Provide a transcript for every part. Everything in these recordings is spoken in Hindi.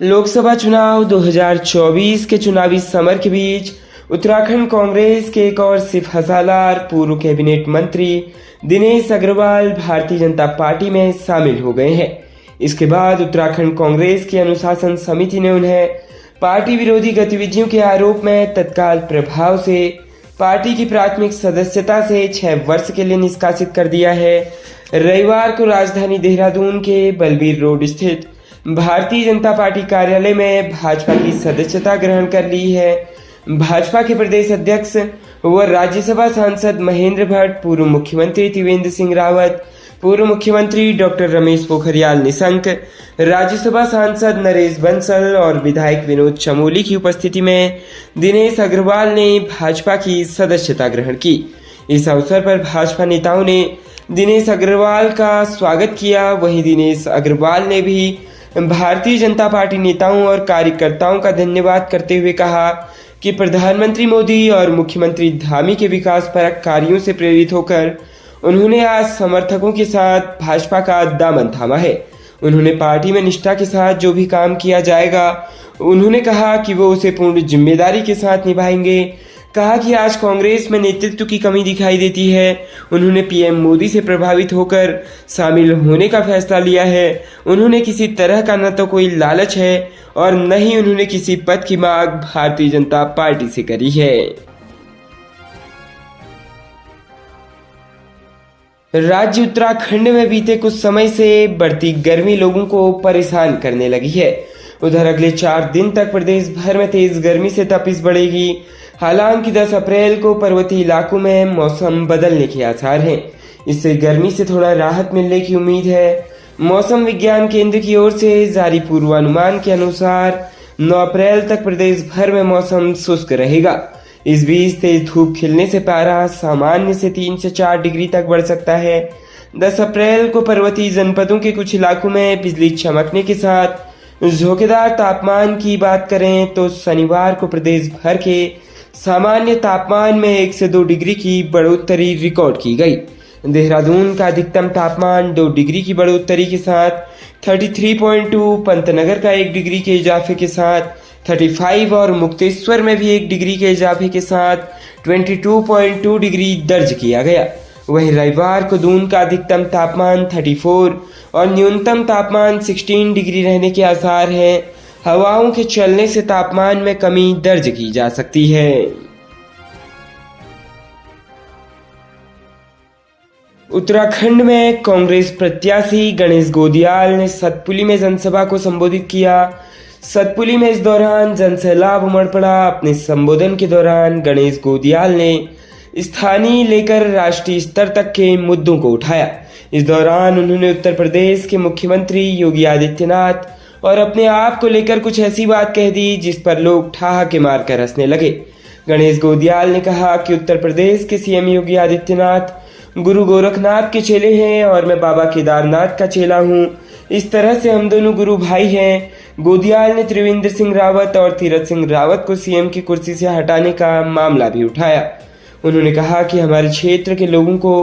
लोकसभा चुनाव 2024 के चुनावी समर के बीच उत्तराखंड कांग्रेस के एक और सिफ हसालार पूर्व कैबिनेट मंत्री दिनेश अग्रवाल भारतीय जनता पार्टी में शामिल हो गए हैं। इसके बाद उत्तराखंड कांग्रेस की अनुशासन समिति ने उन्हें पार्टी विरोधी गतिविधियों के आरोप में तत्काल प्रभाव से पार्टी की प्राथमिक सदस्यता से 6 वर्ष के लिए निष्कासित कर दिया है। रविवार को राजधानी देहरादून के बलबीर रोड स्थित भारतीय जनता पार्टी कार्यालय में भाजपा की सदस्यता ग्रहण कर ली है। भाजपा के प्रदेश अध्यक्ष व राज्यसभा सांसद महेंद्र भट्ट, पूर्व मुख्यमंत्री त्रिवेंद्र सिंह रावत, पूर्व मुख्यमंत्री डॉक्टर रमेश पोखरियाल निशंक, राज्यसभा सांसद नरेश बंसल और विधायक विनोद चमोली की उपस्थिति में दिनेश अग्रवाल ने भाजपा की सदस्यता ग्रहण की। इस अवसर पर भाजपा नेताओं ने दिनेश अग्रवाल का स्वागत किया। वहीं दिनेश अग्रवाल ने भी भारतीय जनता पार्टी नेताओं और कार्यकर्ताओं का धन्यवाद करते हुए कहा कि प्रधानमंत्री मोदी और मुख्यमंत्री धामी के विकासपरक कार्यों से प्रेरित होकर उन्होंने आज समर्थकों के साथ भाजपा का दामन थामा है। उन्होंने पार्टी में निष्ठा के साथ जो भी काम किया जाएगा, उन्होंने कहा कि वो उसे पूर्ण जिम्मेदारी के साथ निभाएंगे। कहा कि आज कांग्रेस में नेतृत्व की कमी दिखाई देती है। उन्होंने पीएम मोदी से प्रभावित होकर शामिल होने का फैसला लिया है। उन्होंने किसी तरह का न तो कोई लालच है और न ही उन्होंने किसी पद की मांग भारतीय जनता पार्टी से करी है। राज्य उत्तराखंड में बीते कुछ समय से बढ़ती गर्मी लोगों को परेशान करने लगी है। उधर अगले 4 दिन तक प्रदेश भर में तेज गर्मी से तपिश बढ़ेगी। हालांकि 10 अप्रैल को पर्वतीय इलाकों में मौसम बदलने के आसार हैं। इससे गर्मी से थोड़ा राहत मिलने की उम्मीद है। मौसम विज्ञान केंद्र की ओर से जारी पूर्वानुमान के अनुसार 9 अप्रैल तक प्रदेश भर में मौसम शुष्क रहेगा। इस बीच तेज धूप खिलने से पारा सामान्य से 3 से 4 डिग्री तक बढ़ सकता है। 10 अप्रैल को पर्वतीय जनपदों के कुछ इलाकों में बिजली चमकने के साथ झोंकेदार तापमान की बात करें तो शनिवार को प्रदेश भर के सामान्य तापमान में 1 से 2 डिग्री की बढ़ोतरी रिकॉर्ड की गई। देहरादून का अधिकतम तापमान 2 डिग्री की बढ़ोतरी के साथ 33.2, पंतनगर का 1 डिग्री के इजाफे के साथ 35 और मुक्तेश्वर में भी 1 डिग्री के इजाफे के साथ 22.2 डिग्री दर्ज किया गया। वहीं रविवार को दून का अधिकतम तापमान 34 और न्यूनतम तापमान 16 डिग्री रहने के आसार हैं। हवाओं के चलने से तापमान में कमी दर्ज की जा सकती है। उत्तराखंड में कांग्रेस प्रत्याशी गणेश गोदियाल ने सतपुली में जनसभा को संबोधित किया। सतपुली में इस दौरान जनसैलाब उमड़ पड़ा। अपने संबोधन के दौरान गणेश गोदियाल ने स्थानीय लेकर राष्ट्रीय स्तर तक के मुद्दों को उठाया। इस दौरान उन्होंने उत्तर प्रदेश के मुख्यमंत्री योगी आदित्यनाथ और अपने आप को लेकर कुछ ऐसी बात कह दी जिस पर लोग ठहाके मारकर हंसने लगे। गणेश गोदियाल ने कहा कि उत्तर प्रदेश के सीएम योगी आदित्यनाथ गुरु गोरखनाथ के चेले हैं और मैं बाबा केदारनाथ का चेला हूं। इस तरह से हम दोनों गुरु भाई हैं। गोदियाल ने त्रिवेंद्र सिंह रावत और तीरथ सिंह रावत को सीएम की कुर्सी से हटाने का मामला भी उठाया। उन्होंने कहा कि हमारे क्षेत्र के लोगों को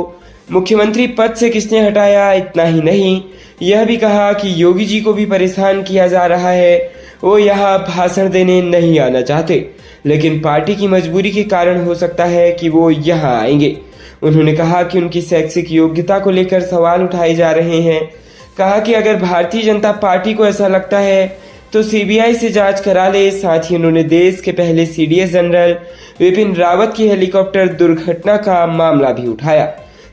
मुख्यमंत्री पद से किसने हटाया, इतना ही नहीं, यह भी कहा कि योगी जी को भी परेशान किया जा रहा है। वो यहाँ भाषण देने नहीं आना चाहते, लेकिन पार्टी की मजबूरी के कारण हो सकता है कि वो यहाँ आएंगे। उन्होंने कहा कि उनकी शैक्षिक योग्यता को लेकर सवाल उठाए जा रहे हैं। कहा कि अगर भारतीय जनता पार्टी को ऐसा लगता है तो सीबीआई से जांच करा ले। साथ ही उन्होंने देश के पहले सीडीएस जनरल विपिन रावत की हेलीकॉप्टर दुर्घटना का मामला भी उठाया।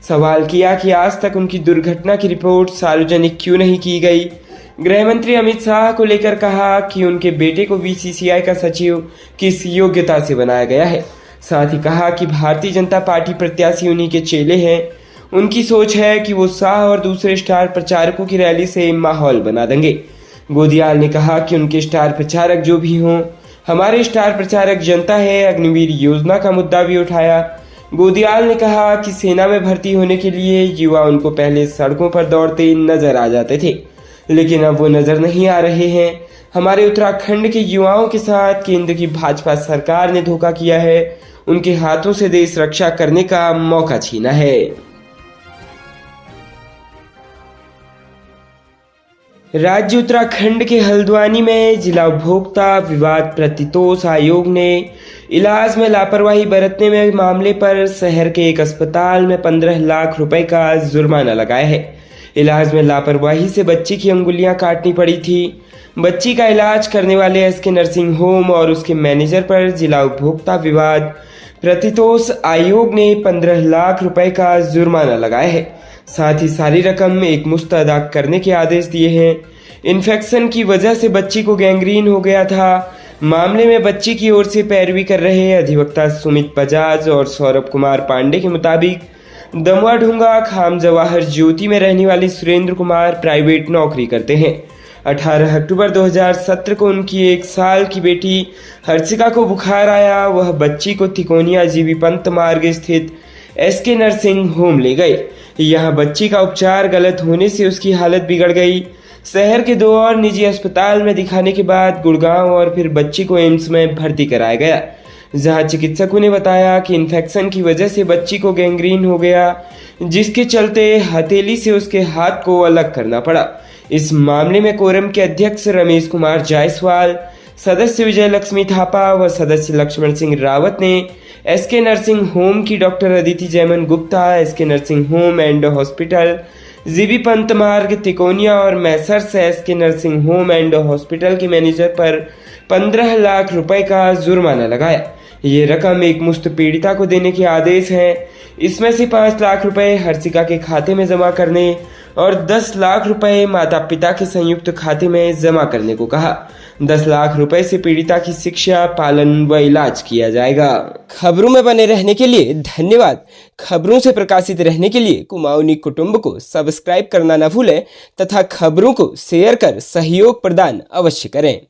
सवाल किया कि आज तक उनकी दुर्घटना की रिपोर्ट सार्वजनिक क्यों नहीं की गई। गृह मंत्री अमित शाह को लेकर कहा कि उनके बेटे को बीसीसीआई का सचिव किस योग्यता से बनाया गया है। साथ ही कहा कि भारतीय जनता पार्टी प्रत्याशी उन्हीं के चेले हैं। उनकी सोच है कि वो शाह और दूसरे स्टार प्रचारकों की रैली से माहौल बना देंगे। गोदियाल ने कहा कि उनके स्टार प्रचारक जो भी हों, हमारे स्टार प्रचारक जनता है। अग्निवीर योजना का मुद्दा भी उठाया। गोदियाल ने कहा कि सेना में भर्ती होने के लिए युवा उनको पहले सड़कों पर दौड़ते नजर आ जाते थे, लेकिन अब वो नजर नहीं आ रहे हैं। हमारे उत्तराखंड के युवाओं के साथ केंद्र की भाजपा सरकार ने धोखा किया है। उनके हाथों से देश रक्षा करने का मौका छीना है। राज्य उत्तराखंड के हल्द्वानी में जिला उपभोक्ता विवाद प्रतितोष आयोग ने इलाज में लापरवाही बरतने में मामले पर शहर के एक अस्पताल में 15 लाख रुपए का जुर्माना लगाया है। इलाज में लापरवाही से बच्ची की अंगुलियां काटनी पड़ी थी। बच्ची का इलाज करने वाले एसके नर्सिंग होम और उसके मैनेजर पर जिला उपभोक्ता विवाद प्रतितोष आयोग ने 15 लाख रुपए का जुर्माना लगाया है। साथ ही सारी रकम एक मुश्त अदा करने के आदेश दिए हैं। इन्फेक्शन की वजह से बच्ची को गैंग्रीन हो गया था। मामले में बच्ची की ओर से पैरवी कर रहे अधिवक्ता सुमित बजाज और सौरभ कुमार पांडे के मुताबिक दमवा ढूंगा खाम जवाहर ज्योति में रहने वाले सुरेंद्र कुमार प्राइवेट नौकरी करते हैं। 18 अक्टूबर 2017 को उनकी 1 साल की बेटी हर्षिका को बुखार आया। वह बच्ची को तिकोनिया जीबी पंत मार्ग स्थित एसके नर्सिंग होम ले गए। यहाँ बच्ची का उपचार गलत होने से उसकी हालत बिगड़ गई। शहर के 2 और निजी अस्पताल में दिखाने के बाद गुड़गांव और फिर बच्ची को एम्स में भर्ती कराया गया, जहां चिकित्सकों ने बताया कि इन्फेक्शन की वजह से बच्ची को गैंग्रीन हो गया, जिसके चलते हथेली से उसके हाथ को अलग करना पड़ा। इस मामले में कोरम के अध्यक्ष रमेश कुमार जायसवाल, सदस्य विजय लक्ष्मी थापा व सदस्य लक्ष्मण सिंह रावत ने एसके नर्सिंग होम की doctor Aditi Jayman Gupta, SK nursing home and hospital GB Pant Marg Tikonia और messrs SK nursing home and hospital के मैनेजर पर 15 लाख रुपए का जुर्माना लगाया। ये रकम एक मुश्त पीड़िता को देने के आदेश हैं। इसमें से 5 लाख रुपए हर्षिका के खाते में जमा करने और 10 लाख रुपए माता पिता के संयुक्त खाते में जमा करने को कहा। 10 लाख रुपए से पीड़िता की शिक्षा, पालन व इलाज किया जाएगा। खबरों में बने रहने के लिए धन्यवाद। खबरों से प्रकाशित रहने के लिए कुमाऊनी कुटुंब को सब्सक्राइब करना न भूलें तथा खबरों को शेयर कर सहयोग प्रदान अवश्य करें।